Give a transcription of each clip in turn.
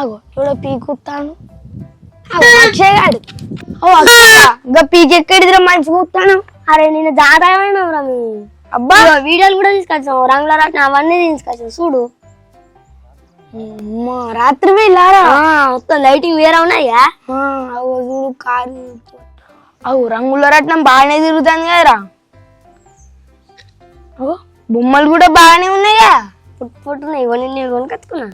అగో ఎవడో పీకుతాను అక్షయగాడు ఇంకా పీకెక్కడిదిరా మంచి కూతాను. అరే నేను జాతరమైనరా అబ్బా వీడియోలు కూడా తీసుకొచ్చాం, రంగుల రాట్నం అవన్నీ తీసుకొచ్చాం చూడు. రాత్రి వెళ్ళారా? మొత్తం లైటింగ్ వేరే ఉన్నాయా? అగో చూడు కారు అవు రంగుల రత్నం బాగానే తిరుగుతుంది కదరా. అగో బొమ్మలు కూడా బాగానే ఉన్నాయా? పుట్టున్నాయి నేను కొనుకొచ్చుకున్నా.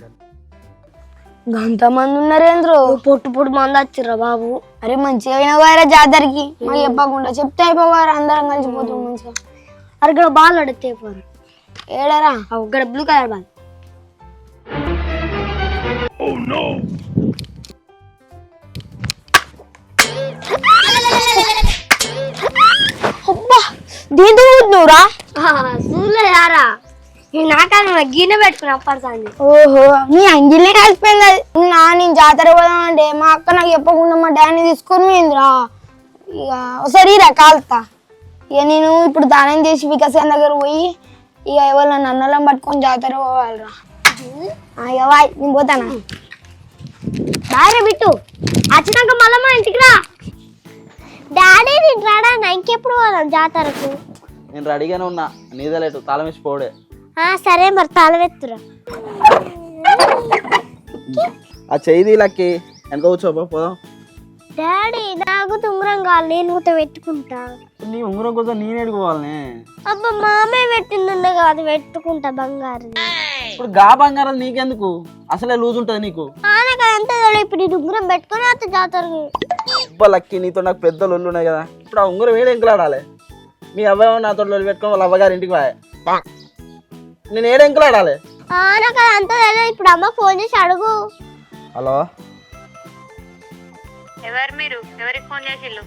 గంతమంది ఉన్నారేంద్రో పొట్టు మంది వచ్చిర్రా బాబు. అరే మంచిగా అయినా జాతరకి మాకు చెప్పకుండా చెప్తే అయిపోగారు అందరం కలిసిపోతాం మంచిగా. అరే ఇక్కడ బాల్ అడిగితే అయిపోరు. ఏడరా ఇక్కడ బ్లూ కలర్ బాల్. అబ్బా దీంతో నువ్వురా చూడలేదారా నాకాడ గిన్నె పెట్టుకుని అప్పటిసారి. ఓహో నీ అంగిలే కలిసిపోయింది. నేను జాతర పోదామంటే మా అక్క నాకు చెప్పకుండా మా డాడీని తీసుకొని పోయిందిరా. ఇక ఒకసారి రా కాలుతా. ఇక నేను ఇప్పుడు దానం చేసి వికసన్ దగ్గర పోయి ఇక ఎవరు నన్ను అన్నలం పట్టుకొని జాతర పోవాలిరా. ఇక వాయ్ నేను పోతానా. బాగా బిట్టు వచ్చినాక మళ్ళీ మా ఇంటికి రా. డాడీ నేను రాడా ఇంకెప్పుడు పోదాం జాతరకు? నేను రెడీగానే ఉన్నా, నీదలేటు తాళం వేసి పోడే. సరే మరి తాళమెత్తురా. ఆ చెయ్యి లక్కి వెనక కూర్చోపో పోదాం. డాడీ నాకు ఉంగరం కావాలి, నేను కూడా పెట్టుకుంటా. నీ ఉంగరం కోసం నేను ఎడుకోవాలనే. అబ్బా మామే పెట్టింది కాదు, పెట్టుకుంటా బంగారు. ఇప్పుడు గా బంగారం నీకెందుకు, అసలే లూజ్ ఉంటది నీకు. అంత ఇప్పుడు ఈ ఉంగరం పెట్టుకుని వస్తా జాతరకి. అబ్బా లక్కి నీతో నాకు పెద్ద లొల్లు ఉన్నాయి కదా. ఇప్పుడు ఆ ఉంగరం ఏడు ఎంకలాడాలి. మీ అబ్బాయి నాతో లొల్లు పెట్టుకొని వాళ్ళ అవ్వగారి ఇంటికి పోయా. నేను ఏడు ఎంకలాడాలి. నాకు అంత ఇప్పుడు అమ్మ ఫోన్ చేసి అడుగు. హలో ఎవరు మీరు? ఎవరికి ఫోన్ చేసిల్లు?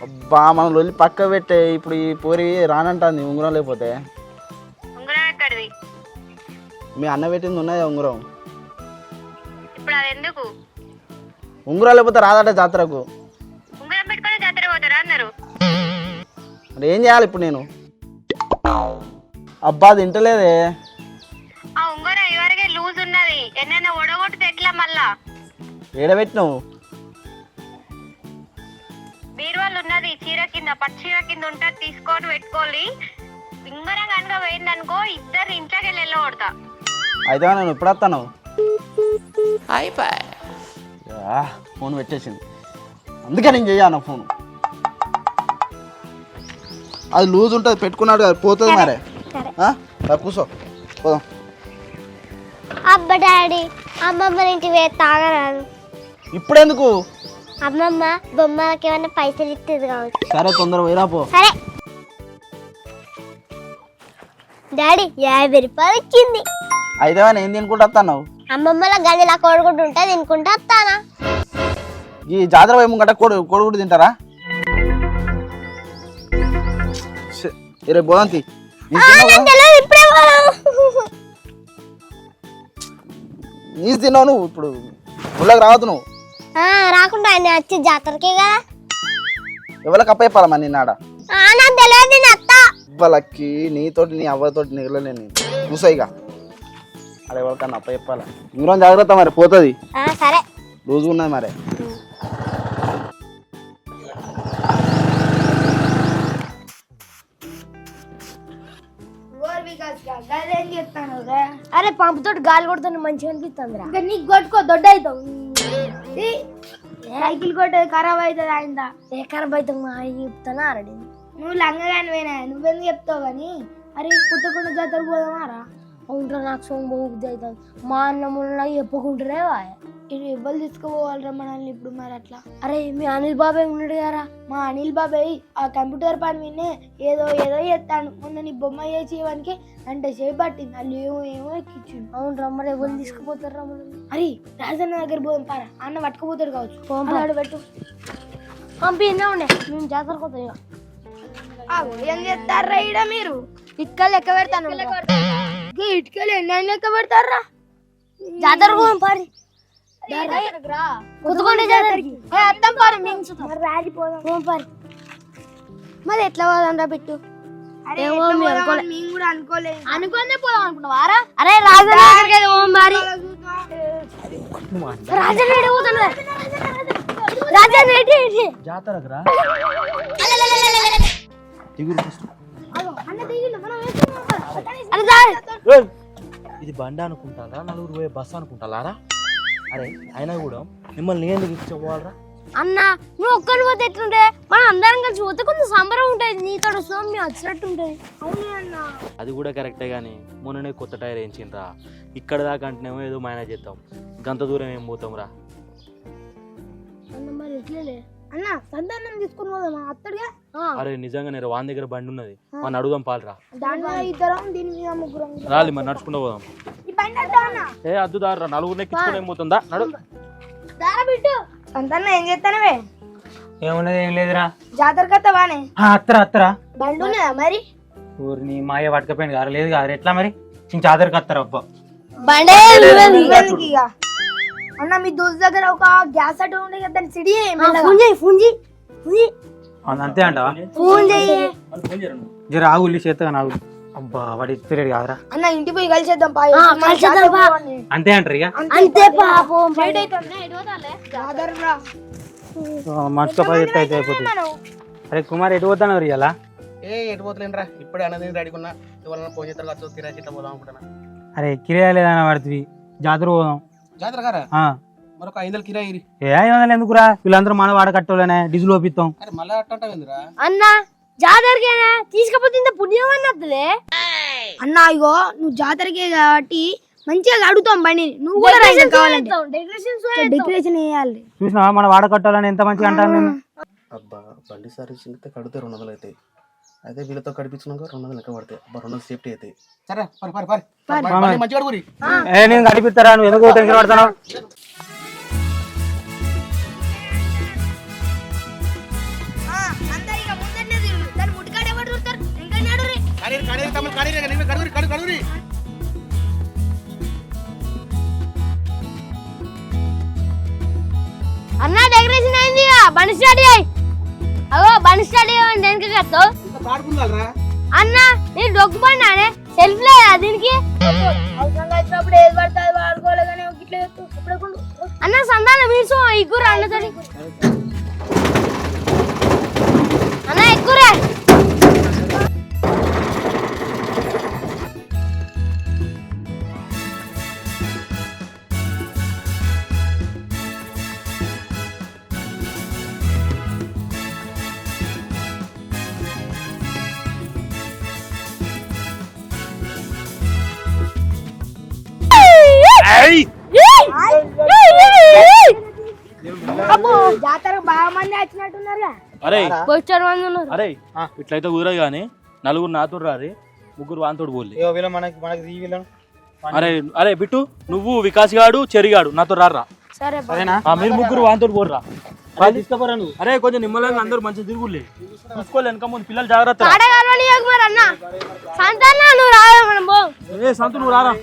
అబ్బా మనం లొల్లి పక్క పెట్టే. ఇప్పుడు ఈ పూరి రానంటుంది ఉంగరం లేకపోతే. ఉంగరం ఎక్కడిది? మీ అన్న పెట్టింది ఉన్నదా ఉంగరం? ఇప్పుడు అది ఎందుకు? ఉంగరం లేకపోతే రాదట జాతరకు. ఉంగరం పెట్టుకొని జాతర పోతారా అన్నారు. మరి ఏం చేయాలి ఇప్పుడు నేను? అబ్బా అది వింటలేదే. ఆ ఉంగరం ఇవరకే లూజ్ ఉన్నది, ఎన్నైనా ఒడగొట్టితే ఎట్లా మళ్ళా? ఏడబెట్టినావు? బీరువాళ్ళు ఉన్నది, చీర కింద పట్టు చీర కింద ఉంటుంది, తీసుకొని పెట్టుకోవాలి. ఉంగరం కనుక పోయిందనుకో ఇద్దరు ఇంట్లోకి వెళ్ళి వెళ్ళగొడతా. అయితే నేను ఎప్పుడు వస్తాను? ఫోన్ పెట్టేసింది, అందుకే నేను చెయ్యాను ఫోన్. అది లూజ్ ఉంటుంది, పెట్టుకున్నాడు కదా పోతుంది మరే. కూర్చో పోదాం. అబ్బా డాడీ అమ్మమ్మ ఇంటికి తాగరాదు. ఇప్పుడెందుకు? అమ్మమ్మ బొమ్మలకి ఏమైనా పైసలు ఇస్తుంది కావచ్చు. సరే తొందర పోయిరా పో. సరే డాడీ 50 రూపాయలు ఇచ్చింది. అయితే ఏం తినుకుంటా వస్తాను? అమ్మమ్మల గదిలా కోడుకుంటూ ఉంటా తినుకుంటా వస్తానా. ఈ జాతర పోయి ముంగట కోడిగుడ్డు తింటారా? రేపు పోదాంతి. నీసు తిన్నావు నువ్వు, ఇప్పుడు ఊళ్ళకి రావద్దు నువ్వు. రాకుండా ఆయన వచ్చి జాతరకే కదా. ఎవరికి అప్ప చెప్పాలమ్మా నిన్నాడ? నాకు తెలియదు నేను అత్త. ఇవ్వలక్కి నీతోటి నీ అవ్వతోటి నిగలలేని చూసాయిగా. అక్కడ ఎవరికన్నా అప్ప చెప్పాలా? ఇందులో జాగ్రత్త మరి పోతుంది. సరే లూజు ఉన్నది మరి. అరే పంపుతోటి గాలి కొడుతుంది మంచిగా అనిపిస్తుంది. ఇంకా నీకు కొట్టుకో దొడ్డ అవుతావు. సైకిల్ కొట్టేది ఖరాబ్ అవుతుంది. ఆయన ఏ ఖరాబ్ అవుతావు చెప్తానా అరడి. నువ్వు లంగగాని పోయినా నువ్వెందుకు చెప్తావు కానీ. అరే పుట్టకుండా జాతర పోదామారా? అవుంటారా నాకు సోమ బుద్ధి అవుతుంది. మా అన్నములు చెప్పుకుంటారే ఇది ఎవ్వరు తీసుకుపోవాలరా మనల్ని ఇప్పుడు మరి అట్లా? అరే మీ అనిల్ బాబాయ్ ఉన్నాడు కదా. మా అనిల్ బాబాయ్ ఆ కంప్యూటర్ పని వినే ఏదో చేస్తాను. మొన్న నీ బొమ్మ చేసేవానికి అంటే చేయబట్టింది వాళ్ళు ఏమో ఎక్కించిండు. అవును రమ్మని ఎవరు తీసుకుపోతారు రమ్మని. అరే రాజన్న దగ్గర పోదాం పారా, అన్న పట్టుకుపోతాడు కావచ్చు. పెట్టు పంపి ఉండే మేము జాతరకు పోతాం. ఏం చేస్తారా ఈడ మీరు? ఇటుకలు లెక్క పెడతాను. ఇటుకలు ఎన్ని లెక్క పెడతారా? జాతరకు పోదాం పారి. మరి ఎట్లా పోదాంరా పెట్టు? మేము కూడా అనుకోలేదు. అనుకునే పోదాం అనుకున్నావారా? అరే రాజు రాజా రెడీ అవుతాను రాజా రెడీ జాతరకు రా ఇది బండి అనుకుంటారా నలుగురు పోయే బస్సు అనుకుంటారా అరే అయినా కూడా మిమ్మల్ని ఎందుకు ఇచ్చేవాళ్ళరా అన్న నువ్వు ఒక్కరు పోతే ఎట్లుంటే మనం అందరం కలిసి పోతే కొంచెం సంబరం ఉంటుంది నీతో వస్తున్నాం మేము వచ్చినట్టు ఉంటుంది అవునే అన్న అది కూడా కరెక్టే కానీ మొన్ననే కొత్త టైర్ వేయించిండ్రా ఇక్కడ దాకా అంటేనేమో ఏదో మేనేజ్ చేద్దాం గంత దూరం ఏం పోతాం రా అన్న మరి ఎట్లే అన్న సంతానం తీసుకుని పోదామా అత్తడిగా అరే నిజంగా నేను వాని దగ్గర బండి ఉన్నది మన అడుగుదాం పాలరా దాంట్లో ఇద్దరం దీని మీద ముగ్గురం రాలి మరి నడుచుకుంటూ పోదాం ఈ బండి వద్దా అన్న ఏ అద్దు దారా నలుగురు నెక్కించుకుని ఏమవుతుందా నడు దారా బిట్టు సంతానం ఏం చేస్తానవే ఏమున్నది ఏం లేదురా జాతర కథ బానే అత్తరా బండి ఉన్నదా మరి ఊరిని మాయ పట్టుకపోయింది కాదు లేదు కాదు ఎట్లా మరి చాదరికి వస్తారు అబ్బా బండే ఇవ్వడానికి ఇక. అన్న మీ దోస్త్ దగ్గర ఒక గ్యాస్ అటు ఉండే కదా దాన్ని సిడి ఫోన్ చేయి అంతే అంటావా ఫోన్ చేయి జర ఆగు ఉల్లి చేస్తా ఆగు అబ్బా వాడు ఇస్తలేడు కాదురా అన్న ఇంటికి పోయి కలిసేద్దాం పా కలిసేద్దాం పా. అంతే అంటారు ఇక అంతే పాపం మస్తు పది అయితే అయిపోతుంది అరే కుమార్ ఎటు పోతాను ఇలా ఏ ఎటు పోతలేనురా ఇప్పుడే అన్నది రెడీకున్నా ఇవాళ ఫోన్ చేస్తారు వచ్చి కిరాకి ఇట్లా పోదాం అనుకుంటున్నా అరే కిరాయి లేదన్న పడుతుంది జాతర పోదాం జాతర గారా ఆ. మరొక 500 కిరాయి ఏ 500 ఎందుకురా వీళ్ళందరూ మన వాడ కట్టోలేనే డీజిల్ ఓపిస్తాం అరే మళ్ళీ అట్టంటావేందిరా అన్న జాతరకేనా తీసుకపోతే ఇంత పుణ్యం అన్నట్లే అన్న ఇగో నువ్వు జాతరకే కాబట్టి మంచిగా అడుగుతాం బండి నువ్వు కూడా రా ఇంకా కావాలంటే డెకరేషన్ వేయాలి చూసినా మన వాడ కట్టాలని ఎంత మంచిగా అంటాను నేను అబ్బా బండి సర్వీస్ కడితే 200 అవుతాయి అదే వీళ్ళతో కడిపించినాక 200 లెక్క పడతాయి 200 సేఫ్టీ అవుతాయి సరే పరి మంచిగా అడుగురి ఏ నేను కడిపిస్తారా నువ్వు ఎందుకు టెన్షన్ పడతాను అన్న డెకరేషన్ అయింది బండి స్టార్ట్ అయ్యి అగో బండి స్టార్ట్ అయ్యి ఎందుకు కట్టావు అన్న నేను డొక్కు పడినానే సెల్ఫ్ లేదా దీనికి వచ్చినప్పుడు ఏది పడితే అది వాడుకోవాలి కానీ ఇట్లా అన్న సంతానం మీసు ఎక్కువ అన్నతోని అన్న ఎక్కువరే జాతర బాగా మంది వచ్చినట్టున్నారుగా అరే వచ్చారు మంది ఉన్నారు అరే ఇట్లయితే కుదరదు కానీ నలుగురు నాతో రారి ముగ్గురు వాంతోడు పోలే అరే అరే బిట్టు నువ్వు వికాస్ గాడు చెరిగాడు నాతో రారా సరే మీరు ముగ్గురు వాంతోడు పోర్రా తీసుకుపోరా నువ్వు అరే కొంచెం నిమ్మలంగా అందరూ మంచిగా తిరుగులే చూసుకోలే వెనక ముందు పిల్లలు జాగ్రత్త మరి అన్న సంతానం నువ్వు రావా మనం పో ఏ సంతు నువ్వు రారా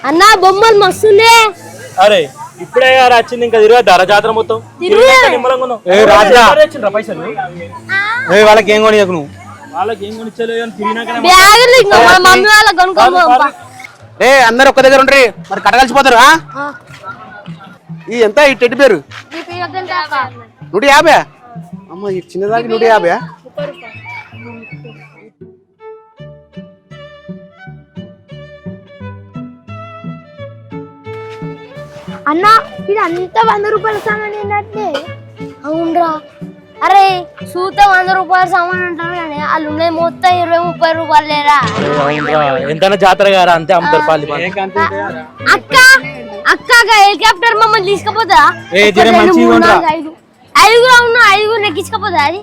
అన్న బొమ్మలు మస్తుండే అరే ఇప్పుడే వచ్చింది ఇంకా తిరగద్దారా జాతర మొత్తం నిమ్మలంగా ఉన్నావు పైసలు వాళ్ళకి ఏం కొని నువ్వు వాళ్ళకి ఏం కొనిచ్చలేదు కానీ తిరిగినాకనే బ్యాగులు ఇంకా మా మమ్మీ వాళ్ళకి కొనుక్కోమా ఏ అందరు ఒక్క దగ్గర ఉండ్రి మరి కట్టగలిసిపోతారు ఈ ఎంత ఈ టెడ్డి పేరు 150 అమ్మ ఈ చిన్నదానికి 150 అన్న ఇది అంత 100 రూపాయల సామాన్ ఏంటంటే అవునరా అరే సూత 100 రూపాయల సామాన్ అంటారు కానీ వాళ్ళు ఉన్నాయి మొత్తం 20-30 రూపాయలు లేరా ఎంత జాతర గారా అంతే అమ్ముతారు పాలి అక్క అక్క హెలికాప్టర్ మమ్మల్ని తీసుకుపోతా ఐదుగురు ఉన్నా ఐదుగురు నెక్కించుకపోతా అది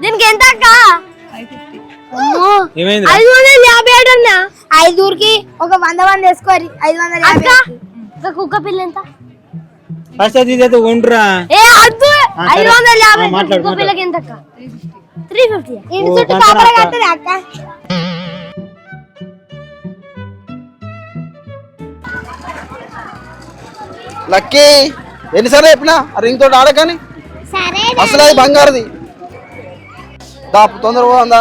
దీనికి ఎంత అక్క 550 అన్నా ఐదుగురికి ఒక 100 మంది వేసుకోరి 550 కుక్క పిల్ల ఎంత ఫస్ట్ తీసేది ఉండరా ఏ అద్దు 550 కుక్క పిల్లకి ఎంత అక్క 350 ఇంటి చుట్టూ కాపలా కట్టది అక్క లక్కీ ఎన్నిసార్లు చెప్పినా రింగ్ తోటి ఆడకని అసలు అది బంగారుది తొందర పోదా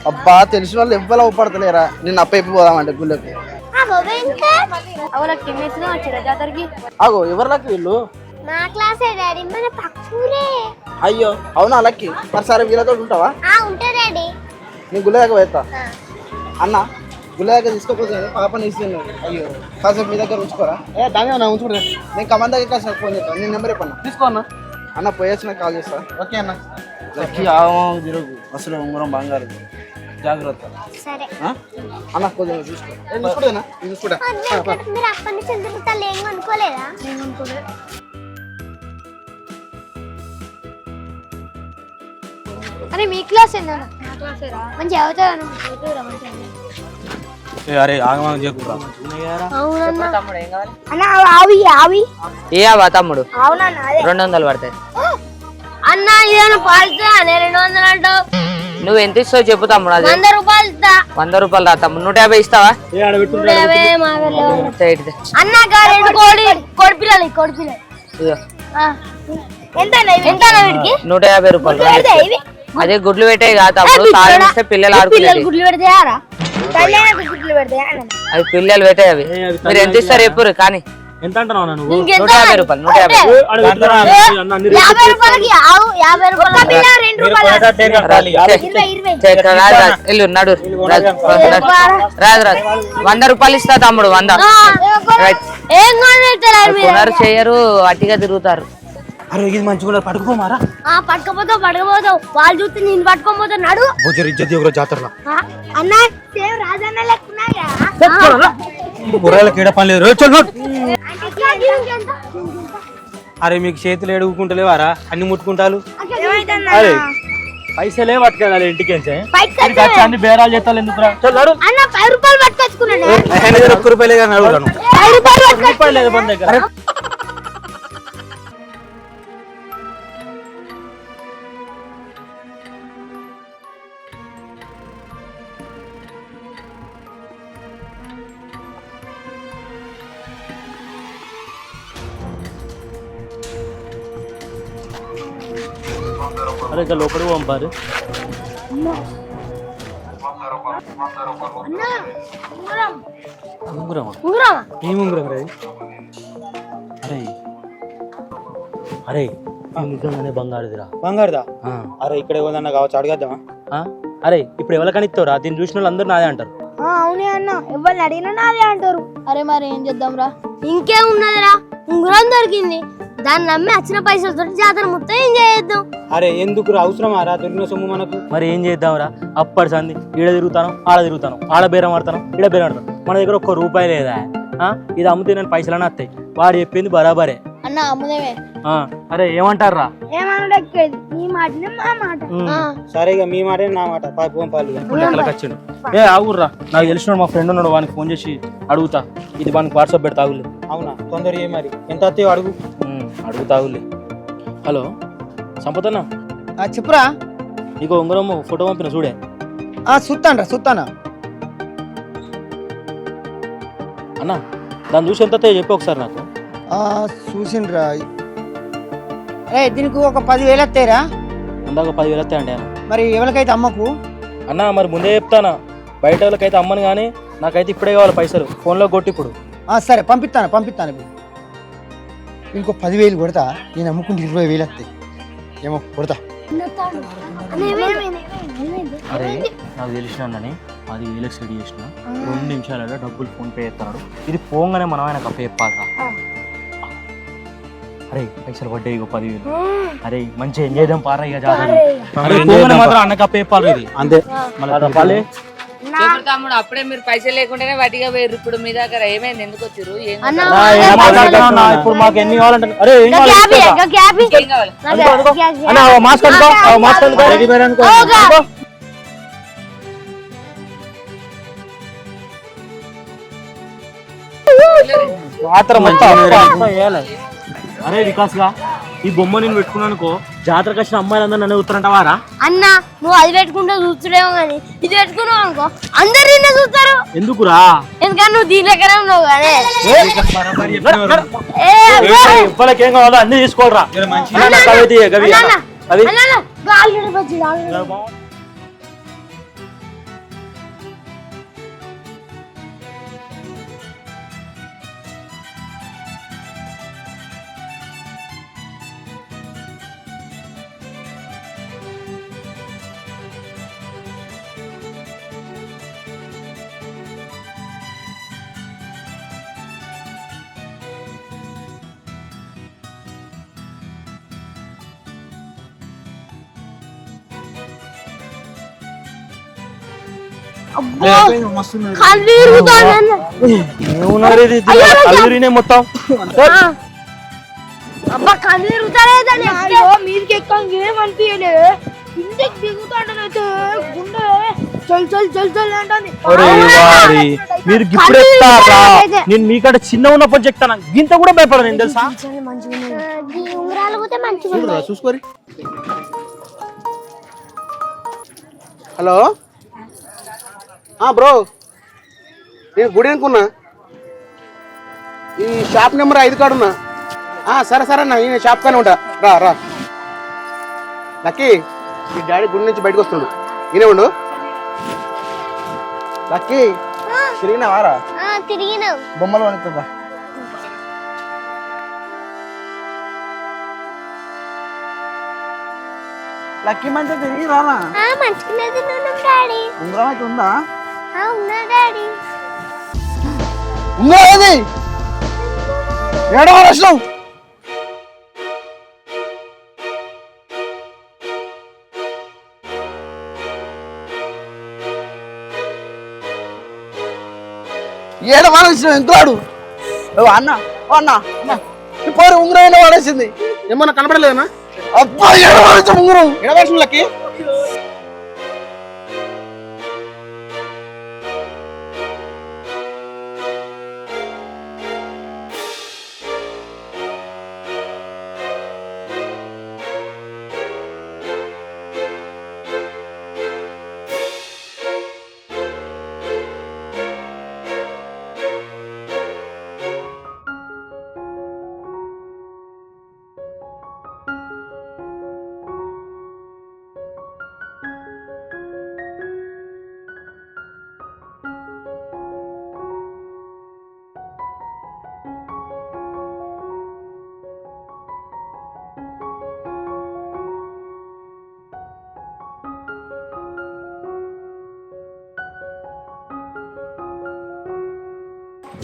అబ్బా తెలిసిన వాళ్ళు ఎవ్వరు అవపడతలేరా నిన్ను అప్పైపు పోదామంటే గుళ్ళకి. అవలకి మెచ్చిన వచ్చిరా జాతరకి ఆగో ఎవరిలోకి వీళ్ళు? నా క్లాసే డాడీ మన పక్కూరే. అయ్యో అవునా లక్కి, మరి సరే వీళ్ళతో ఉంటావా? ఉంటా డాడీ. నేను గుళ్ళ దగ్గర పోతా అన్న. గుళ్ళ దగ్గర తీసుకోపోతే పాపని ఇస్తాను. అయ్యో కాసేపు మీ దగ్గర ఉంచుకోరా? దాని ఉంచుకుంటా. నేను కమాండ్ దగ్గర కాసేపు ఫోన్ చేస్తాను. నేను నెంబర్ చెప్పన్నా తీసుకో అన్న. అన్న పోయేసి నాకు కాల్ చేస్తా. ఓకే అన్న. లక్కి ఆగమం తిరుగు, అసలు ఉంగరం బంగారు, జాగ్రత్త. సరే అన్న కొంచెం చూసుకో. చూసుకుంటా చూసుకుంటా. మీరు అప్పటి నుంచి తిరుగుతారు ఏం అనుకోలేదా? అరే మీ క్లాస్ ఏందా? మంచి అవుతాను. అరే ఆగమాగం చేయకురా. అన్న ఆవి ఆవి ఏ అవా తమ్ముడు అవునన్న అదే 200 పడతాయి. అన్న ఇదేనా పాలుతా 200 అంటావు? నువ్వు ఎంత ఇస్తావు చెప్పు తమ్ముడు. అది 100 రూపాయలు ఇస్తా. 100 రూపాయలు రా తమ్ముడు. 150 ఇస్తావా? అన్న రెండు కోడి పిల్లలు ఇదిగో. ఎంత వీడికి? 150 రూపాయలు రా. అదే గుడ్లు పెట్టే కాదు తమ్ముడు, తాగిస్తే పిల్లలు ఆడుకునేది. గుడ్లు పెడతాయారా? గుడ్లు పెడితే అవి పిల్లలు పెట్టే అవి. మీరు ఎంత ఇస్తారు చెప్పురు కానీ. ఎంత అంటున్నావు నువ్వు? 150 రూపాయలు. 150 50 రూపాయలకి 50 రూపాయలు ఇల్లు నడు రాదు రాదు. 100 రూపాయలు ఇస్తా తమ్ముడు. 100 ఏం కొనరు చేయరు, అట్టిగా తిరుగుతారు. అరే ఇది మంచిగా పట్టుకుపోమారా. పట్టుకపోతావు వాళ్ళు చూస్తే నేను పట్టుకోపోతావు. నడు జాతరలో అన్న సేమ్ రాజన్న లెక్కున్నాయా? కూరగాయలకి ఏడ పని లేదు. అరే మీకు చేతులు ఏడుకుంటలేవారా? అన్ని ముట్టుకుంటారు. అరే పైసలే పట్టుకెళ్ళాలి ఇంటికి. అన్ని బేరాలు చేస్తాను ఎందుకురా? అన్న 5 రూపాయలు పట్టుకొచ్చుకున్నాను. 1 రూపాయలే కానీ అడుగుతాను. 5 రూపాయలు లేదు మన దగ్గర. అరే ఇంకా లోపలికి పంపారు. ఏం ఉంగరం రే? అరే అరే నిజంగానే బంగారుదిరా. బంగారుదా? అరే ఇక్కడ ఏమన్నా కావచ్చు, అడగద్దామా? అరే ఇప్పుడు ఎవరికని ఇస్తావురా? దీన్ని చూసిన వాళ్ళు అందరూ నాదే అంటారు. అవునే అన్న, ఎవరిని అడిగినా నాదే అంటారు. అరే మరి ఏం చేద్దాం రా? ఇంకేమున్నదిరా, ఉంగరం దొరికింది. దాన్ని నమ్మి వచ్చిన పైసలతో జాతర మొత్తం ఏం చేద్దాం. అరే ఎందుకు అవసరమా రా దొరికిన సొమ్ము మనకు? మరి ఏం చేద్దాంరా? అప్పటి సంది ఈడ తిరుగుతాను, ఆడ తిరుగుతాను, ఆడ బేరం ఆడతాను, ఈడ బేరం ఆడతాను. మన దగ్గర 1 రూపాయి లేదా? ఇది అమ్ముతే నేను పైసలని వస్తాయి. వాడు చెప్పింది బరాబరే అన్న. అమ్ముదేమే. అరే ఏమంటారా? ఏమనడెక్కేది నీ మాటనే మా మాట. సరే ఇక మీ మాట నా మాట. వచ్చిండు. ఏ ఆగుర్రా, నాకు తెలిసిన మా ఫ్రెండ్ ఉన్నాడు, వానికి ఫోన్ చేసి అడుగుతా. ఇది వానికి వాట్సాప్ పెడతా. ఆగులే. అవునా? తొందర ఏ మరి ఎంత వస్తాయో అడుగు. అడుగుతా ఆగులే. హలో సంపదన్నా చెప్పురా. నీకు ఉంగరం ఫోటో పంపిన చూడే. చూస్తానా అన్నా దాన్ని చూసి ఎంత చెప్పి ఒకసారి నాకు. చూసిండ్రా. దీనికి ఒక 10,000 వస్తాయిరా. అందాక 10,000 వస్తాయండి అన్న. మరి ఎవరికైతే అమ్మకు అన్నా మరి ముందే చెప్తానా, బయట వాళ్ళకైతే అమ్మను కానీ నాకైతే ఇప్పుడే కావాలి పైసలు. ఫోన్లో కొట్టి ఇప్పుడు. సరే పంపిస్తాను ఇప్పుడు. ఇంకో 10,000 కొడతా. నేను అమ్ముకుంటే 20,000 వస్తాయి. ఏమో కొడతా. అరే నాకు తెలిసినానని 10,000 సెట్ చేసిన. 2 నిమిషాలలో డబ్బులు ఫోన్ పే చేస్తున్నాడు. ఇది పోగానే మనం ఆయన కప్ప చెప్పాలరా. అరే పైసలు పడ్డాయి 10,000. అరే మంచిగా ఎంజాయ్ చేద్దాం పారా ఇక జాతర. మాత్రం అన్న కప్ప చెప్పాలి ఇది అంతే. మళ్ళీ తమ్ముడు అప్పుడే మీరు పైసలు లేకుంటేనే వడ్డీగా వేరు. ఇప్పుడు మీ దగ్గర ఏమైంది? ఎందుకు వచ్చారు? ఇప్పుడు మాకు ఎన్ని కావాలంటే అరే ఏం కావాలి? మాస్క్ అరే వికాస్ గా ఈ బొమ్మ నేను పెట్టుకున్నానుకో, జాతరకు వచ్చిన అమ్మాయిలందరూ నన్ను చూస్తారంటావారా? అన్న నువ్వు అది పెట్టుకుంటే చూస్తుడేమో కానీ ఇది పెట్టుకున్నావు అనుకో అందరు నిన్నే చూస్తారు. ఎందుకురా? ఎందుకని నువ్వు దీని దగ్గర ఉన్నావు కానీ. ఇవ్వలకేం కావాలో అన్ని తీసుకోవాలరా. కళ్ళు తిరుగుతానన్న. ఏమున్నారు ఇది అల్లురినే మొత్తం అబ్బా కళ్ళు తిరుగుతానే మీదకి ఎక్కం ఏమనిపించలే ఇంటికి దిగుతాడనైతే గుండె చల్ చల్ చల్ చల్ అంటుంది. ఒరే వారి మీరు ఇప్పుడు ఎత్తారా నేను మీకంటే చిన్న ఉన్నప్పుడు చెప్తాను గింత కూడా భయపడను నేను తెలుసా ఉంగరాలు పోతే మంచిగా చూడురా చూసుకోరి. హలో బ్రో, నేను గుడి అనుకున్నా, ఈ షాప్ నెంబర్ 5 కాడున్నా. సరే సరే అన్న, నేను షాప్ కానీ ఉంటా. రా రా లక్కీ, మీ డాడీ గుడి నుంచి బయటకు వస్తుండు, ఈయనే ఉండు. లక్కీ తిరిగినావారా? తిరిగినావు. బొమ్మలు వణుకుతుందా? లక్కీ మంచిగా తిరిగి రానా? మంచిగా డాడీ. ఉంగరం అయితే ఉందా? ఉన్నా డాడీ. ఉందా అది ఏడవ రాష్ట్రం? ఏడ వాడేసిన ఎంతవాడు అన్న అన్న పోరు ఉంగరం ఏడ వాడేసింది ఏమన్నా కనపడలేదన్నా? అబ్బా ఏడ వాడేసిన ఉంగరం ఏడ వాడేసిన లక్కీ?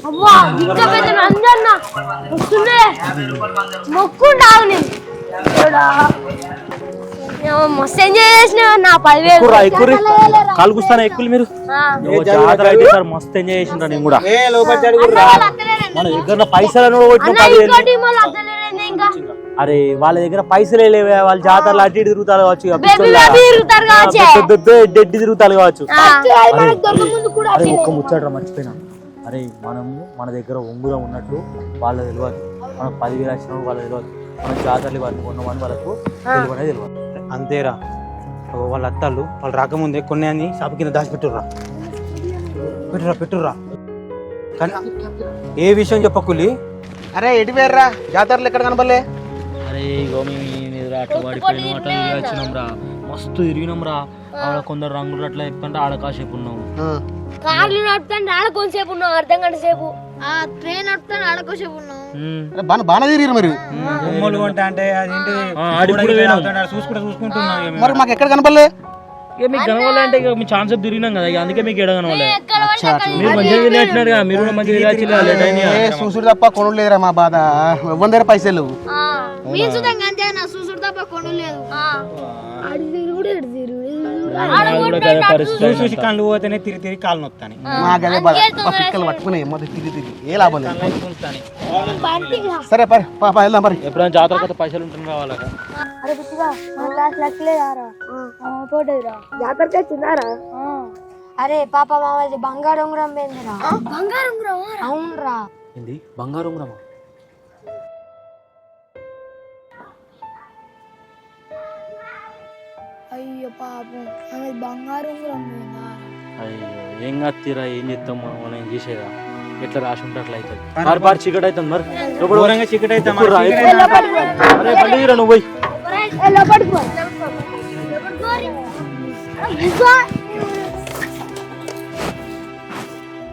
అవ్వా ఇంత పెద్ద నందన్న వస్తుందే మొక్కుండావు నేను మస్తు ఎంజాయ్ చేసిన నా 10,000 కాలు కూస్తాను ఎక్కులు మీరు జాతర అయితే సార్ మస్తు ఎంజాయ్ చేసిండ్రా నేను కూడా మన దగ్గర పైసలు అరే వాళ్ళ దగ్గర పైసలే లేవే వాళ్ళ జాతరలు అడ్డి తిరుగుతారు కావచ్చు డెడ్డి తిరుగుతారు కావచ్చు అరే ఒక్క ముచ్చట్రా మర్చిపోయినా అరే మనము మన దగ్గర ఉంగురం ఉన్నట్టు వాళ్ళ తెలియదు మనం 10,000 వచ్చిన వాళ్ళ తెలియదు మనం జాతరలు వాళ్ళు కొన్నామని వాళ్ళకు తెలియనే తెలియదు అంతేరా వాళ్ళ అత్తాళ్ళు వాళ్ళు రాకముందే కొన్ని అని షాపు కింద దాచిపెట్టుర్రా పెట్టుర్రా కానీ ఏ విషయం చెప్పకులి. అరే ఎటు వేర్రా జాతరలు ఎక్కడ కనబడలే? అరే ఇగో మేము అట్లా పడిపోయిన అట్లా వచ్చినాం రా మస్తు తిరిగినాం రా ఆడ కొందరు రంగులు అట్లా ఎక్కుంటే ఆడ కాసేపు ఉన్నాము కార్లు నడుపుతాను ఆడ కొంతసేపు ఉన్నావు అర్ధం గంట సేపు ట్రైన్ నడుపుతాను ఆడ కొంతసేపు ఉన్నావు బాగా తిరిగిరు మరి బొమ్మలు అంటే అదేంటి చూసుకుంటున్నాం మరి మాకు ఎక్కడ కనబడలే? ఇక మీకు కనవాలంటే ఇక మీ ఛాన్స్ తిరిగినాం కదా ఇక అందుకే మీకు ఎడ కనవాలే మీరు మంచిగా వెళ్ళినట్టున్నారు కదా మీరు కూడా మంచిగా వెళ్ళి చూసుడు తప్ప కొనుడు లేదురా మా బాధ. ఇవ్వని దగ్గర పైసలు చూసుడు తప్ప కొను లేదు చూసి కళ్ళు పోతేనే తిరిగి కాళ్ళు నొత్తాని మాకు అదే బాధ. పిక్కలు పట్టుకున్నాయి మొదటి తిరిగి ఏ లాభం లేదు. సరే పాప వెళ్దాం మరి. ఎప్పుడైనా జాతర కొత్త పైసలు ఉంటుంది కావాలా జాతరకి వచ్చిందారా? అరే పాప మామది బంగారు ఉంగరం పోయిందిరా. బంగారం అవునరా. ఏంది బంగారు ఉంగరమా? అయ్యో పాపం ఆమె బంగారు ఉంగరం పోయిందా? అయ్యో ఏం కత్తిరా ఏం చేద్దాం మనం ఏం చేసేదా ఎట్లా రాసి ఉంటే అట్లా అవుతుంది పారి చీకటి అవుతుంది మరి ఘోరంగా చీకటి అయితే అరే బండి నువ్వు పోయి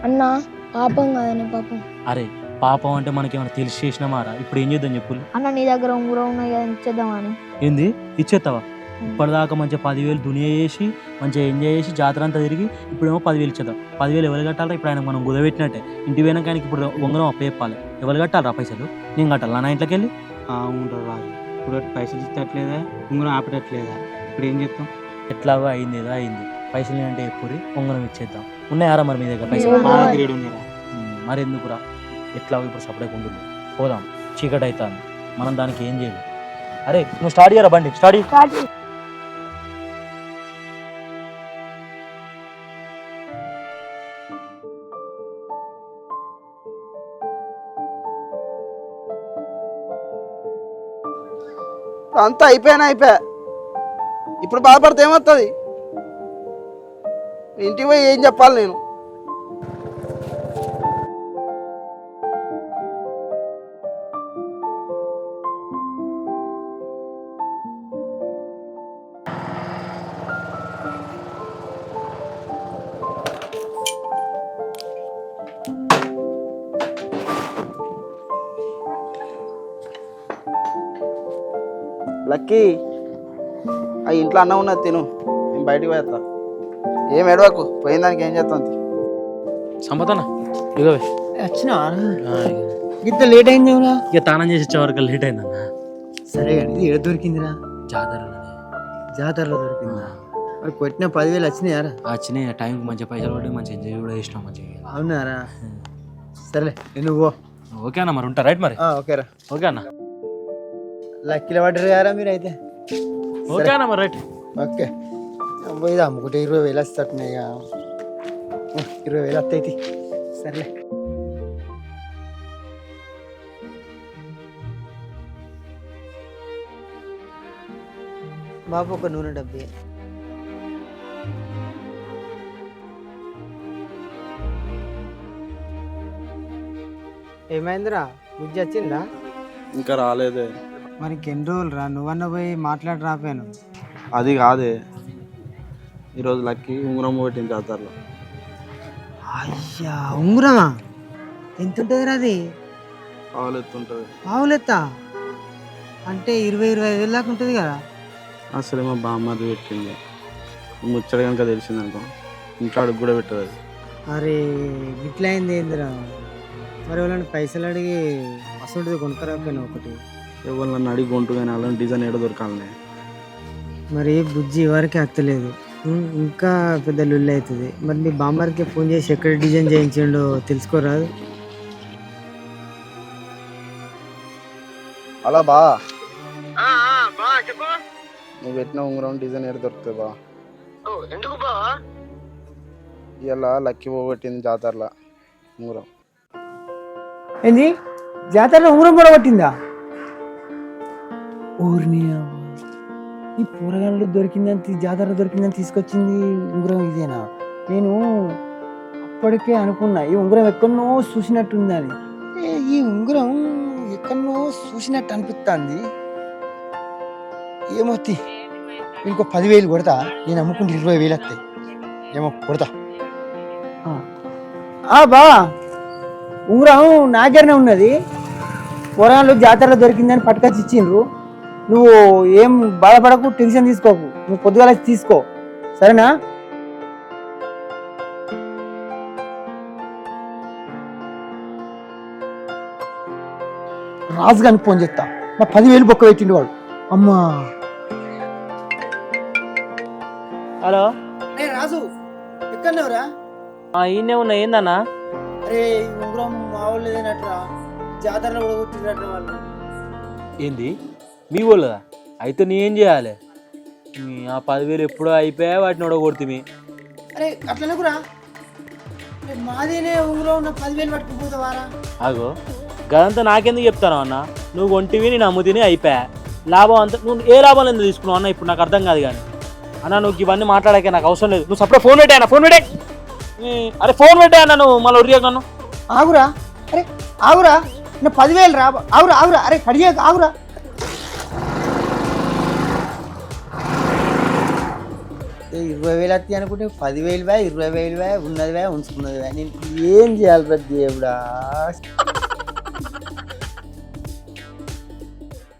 అన్నా పాపం కదనే పాపం. అరే పాపం అంటే మనకేమైనా తెలిసి చేసినామారా ఇప్పుడు ఏం చేద్దాం చెప్పు అన్న నీ దగ్గర ఉంగరం ఉన్నాయి కదా ఇచ్చేద్దామని. ఏంది ఇచ్చేస్తావా? ఇప్పటిదాకా మంచిగా 10,000 దునియా చేసి మంచిగా ఎంజాయ్ చేసి జాతర అంతా తిరిగి ఇప్పుడేమో 10,000 ఇచ్చేద్దాం. 10,000 ఎవరు కట్టాలా? ఇప్పుడు ఆయన మనం కుదబెట్టినట్టే ఇంటి పోయినాక ఆయనకి ఇప్పుడు ఉంగరం అప్ప చెప్పాలి. ఎవరు కట్టాలరా పైసలు? నేను కట్టాలా నా ఇంట్లోకి వెళ్ళి? ఉండరు రాదు ఇప్పుడు పైసలు ఇచ్చేట్లేదా ఉంగరం ఆపేటట్లేదా ఇప్పుడు ఏం చెప్తాం? ఎట్లాగో అయింది ఏదో అయింది పైసలు అంటే ఎప్పుడు ఉంగరం ఇచ్చేద్దాం. ఉన్నాయారా మరి మీ దగ్గర పైసలు? మా దగ్గర ఏడు ఉన్నారా? మరి ఎందుకురా, ఎట్లా ఇప్పుడు సపరేట్ ఉంటుంది, పోదాం. చీకటి అవుతుంది, మనం దానికి ఏం చేయాలి? అరే నువ్వు స్టార్ట్ చేయరా బండి, స్టార్ట్ చేయి. స్టార్ట్ చేయి. అంతా అయిపోయా. ఇప్పుడు బాధపడితే ఏమవుతుంది? ఇంటికి పోయి ఏం చెప్పాలి నేను? లక్కీ, ఆ ఇంట్లో అన్నం ఉన్నది తిను, నేను బయటికి పోయేస్తా. ఏం ఏడవకు, పోయిన దానికి ఏం చేస్తాను. సంపదనా ఇగో వచ్చినా ఇంత లేట్ అయింది ఏమన్నా? ఇక తానం చేసి వచ్చే వరకు లేట్ అయిందన్న. సరే కానీ ఇది ఏడ దొరికిందిరా? జాతరలో దొరికిందా? మరి కొట్టిన 10,000 వచ్చినాయారా? వచ్చినాయి, టైంకి మంచిగా పైసలు పడి మంచి ఎంజాయ్ కూడా చేసినాం మంచిగా. అవునారా? సరేలే నువ్వు పో. ఓకే అన్న, మరి ఉంటా. రైట్ మరి. ఓకేరా. ఓకే అన్న. లక్కీలో పడ్డారు కదా మీరు అయితే? ఓకే అన్న మరి. రైట్. ఓకే. పోయి అమ్ముకుంటే 20,000 వస్తున్నాయి. 20,000 వస్తాయి. సరేలే. బాబు ఒక నూనె డబ్బి. ఏమైందిరా, బుజ్జి వచ్చిందా? ఇంకా రాలేదే. మరి ఇంకెన్ని రోజులు రా, నువ్వన్న పోయి మాట్లాడి రాపాను. అది కాదే, ఈరోజు లక్కీ ఉంగరం పెట్టింది జాతరలో. అయ్యా ఉంగరమా? ఎంత ఉంటుంది రా అది? పావులెత్తుంటుంది. పావులెత్త అంటే 20,000-25,000 దాకా ఉంటుంది కదా? అసలే మా బామ్మది పెట్టింది. ముచ్చట కనుక తెలిసిందనుకో ఇంట్లో అడుగు కూడా పెట్టదు. అరే ఇట్లా అయింది ఏందిరా? మరి వాళ్ళని పైసలు అడిగి అసలు కొనుక్కరాకపోయినా ఒకటి. ఎవరు నన్ను అడిగి కొంటు కానీ అలాంటి డిజైన్ ఏడో దొరకాలనే. మరి బుజ్జి ఎవరికి అత్తలేదు, ఇంకా పెద్ద లుల్లి అవుతుంది. మరి మీ బామ్మర్కి ఫోన్ చేసి ఎక్కడ డిజైన్ చేయించిండో తెలుసుకోరాదు? అలా బా నువ్వు పెట్టిన ఉంగరం డిజైన్ ఏడు దొరుకుతుంది బా. ఎందుకు బా? ఇలా లక్కీ పోగొట్టింది జాతరలో ఉంగరం. ఏంది జాతరలో ఉంగరం కూడా పట్టిందా? ఊరిని ఈ పూరగాళ్ళు దొరికిందని, జాతర దొరికిందని తీసుకొచ్చింది ఉంగరం ఇదేనా? నేను అప్పటికే అనుకున్నా ఈ ఉంగరం ఎక్కడనో చూసినట్టుందని. ఈ ఉంగరం ఎక్కడనో చూసినట్టు అనిపిస్తుంది. ఏమొత్తి ఇంకో 10,000 కొడతా, నేను అమ్ముకుంటే 20,000 వస్తాయి. ఏమో కొడతా. బా ఉంగరం నా దగ్గరనే ఉన్నది. పూరగాళ్ళు జాతరలో దొరికిందని పట్టుకొచ్చి ఇచ్చిండ్రు. నువ్వు ఏం బాధపడకు, టెన్షన్ తీసుకోకు, నువ్వు పొద్దుగాల తీసుకో, సరేనా? రాజుగానికి ఫోన్ చేస్తా, నా 10,000 బొక్క పెట్టిండు వాడు. అమ్మా హలో రాజు, ఎక్కడన్నావురా? ఈయనే ఉన్నా. ఏందన్నా? అరే ఉంగరం మా వాళ్ళు ఏదైనట్రా, జాతరలో కూడా కొట్టినట్రా వాళ్ళు. ఏంది మీ వాళ్ళదా? అయితే నేనేం చేయాలి? ఆ 10,000 ఎప్పుడో అయిపోయా, వాటిని ఓడగొడుతుంది. అరే అట్లనే కూడా మాదేనే ఉంగరం ఉన్న 10,000 పట్టుకుపోతావారా? అగో గదంతా నాకెందుకు చెప్తాను అన్న? నువ్వు కొంటివి, నేను అమ్ముతిని, అయిపోయా. లాభం అంతా నువ్వు ఏ లాభాలు ఎందుకు తీసుకున్నావు అన్న? ఇప్పుడు నాకు అర్థం కాదు. కానీ అన్న నువ్వు ఇవన్నీ మాట్లాడాక నాకు అవసరం లేదు. నువ్వు సపరేట్ ఫోన్ పెట్టాయన్న, ఫోన్ పెట్టే. అరే ఫోన్ పెట్టాయన్న, నువ్వు మళ్ళీ ఒడిగా నన్ను. ఆగురా, అరే ఆగురా, నా 10,000 రా. ఆగురా ఆగురా, అరే కడియాక ఆగురా. 20,000 వస్తాయి అనుకుంటే 10,000 20,000 ఉన్నదివే ఉంచుకున్నదివే. నేను ఏం చేయాలి ప్రతి దేవుడా?